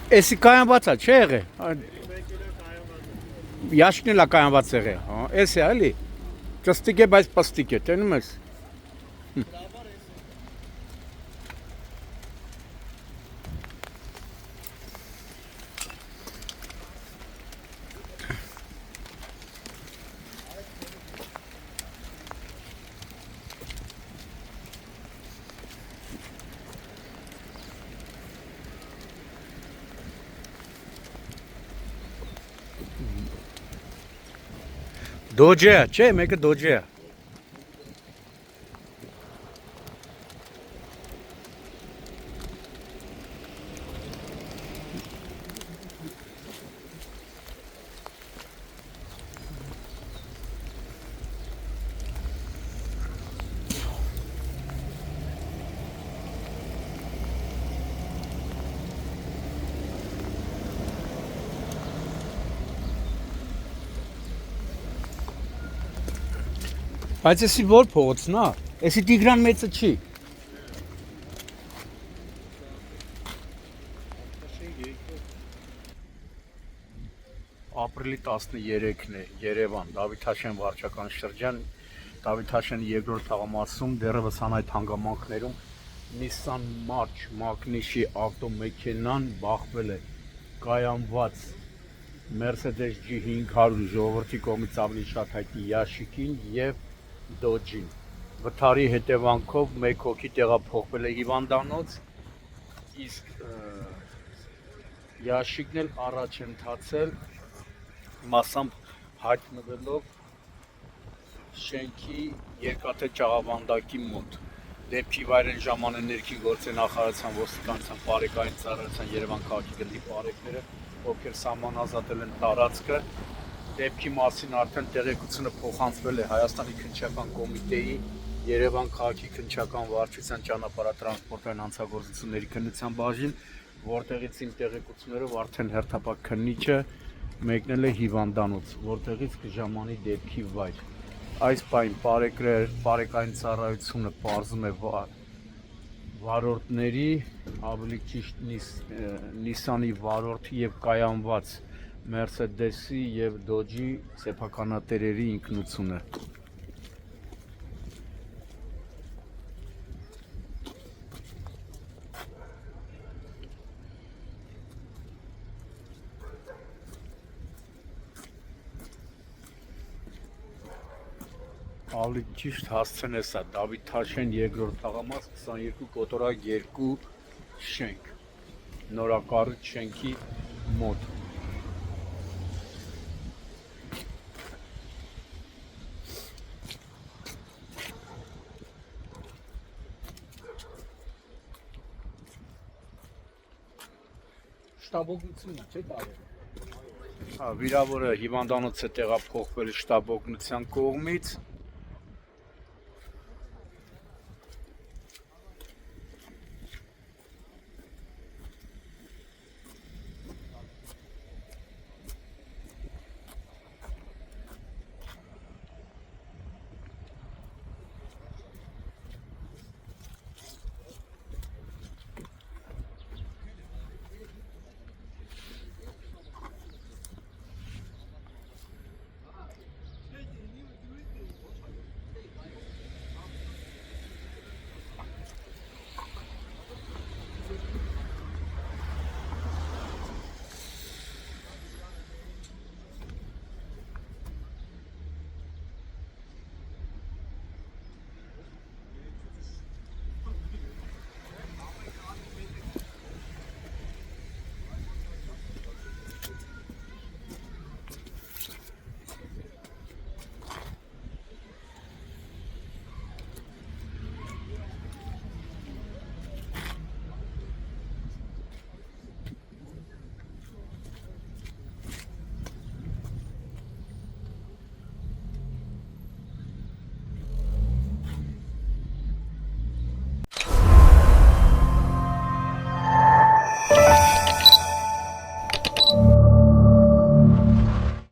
Էսի կայանված է, չէ եղե։ Յաշկն էլ է կայանված եղե։ Էս է էլի։ Ճստիկ է, բայց պստիկ է, տենում ես։ Դոջե է, չէ, մեկը դոջե է։ Բայց էսի որ փողոցն է, էսի Տիգրան մեծը չի։ Ապրիլի 13-ն է, Երևան, Դավիթաշեն վարչական շրջան, Դավիթաշենի երկրորդ թաղամասում, դեռևս անայդ հանգամանքներում Nissan March մակնիշի ավտոմեքենան բախվել է կայանված Mercedes G500 ժողովրդի կողմից ավելի շատ հայտնի Յաշիկին և Դոջին։ Վթարի հետևանքով մեկ հոգի տեղափոխվել է հիվանդանոց, իսկ Յաշիկն էլ առաջ է ընթացել մասամբ հայտնվելով շենքի երկաթե ճաղավանդակի մոտ։ Դեպքի վայրեն ժամանակ ներքին գործերի նախարարության ոստիկանության բարեկային ծառայության Երևան քաղաքի գնդի բարեկները, ովքեր սահմանազատել են տարածքը, դեպքի մասին արդեն տեղեկությունը փոխանցվել է Հայաստանի քննչական կոմիտեի, Երևան քաղաքի քննչական վարչության ճանապարհատրանսպորտային հանցագործությունների քննության բաժին, որտեղից իմ տեղեկություններով արդեն հերթապակ քննիչը մեկնել է հիվանդանոց, որտեղից կժամանի դեպքի վայր։ Այս պայն բարեկային ծառայությունը պարզում է վարորդների, ավելի ճիշտ Նիսանի վարորդի և կայանված Մերսեդեսի և Դոջի սեփականատերերի ինքնությունը։ Ավելի ճիշտ հասցեն է սա, Դավիթաշեն երկրորդ թաղամաս 22 կոտորակ 2 շենք, նորակառույց շենքի մոտ։ Շտաբօգնությունն է, չէ՞ տարել։ Վիրավորը հիվանդանոց է տեղափոխվել շտաբօգնության կողմից։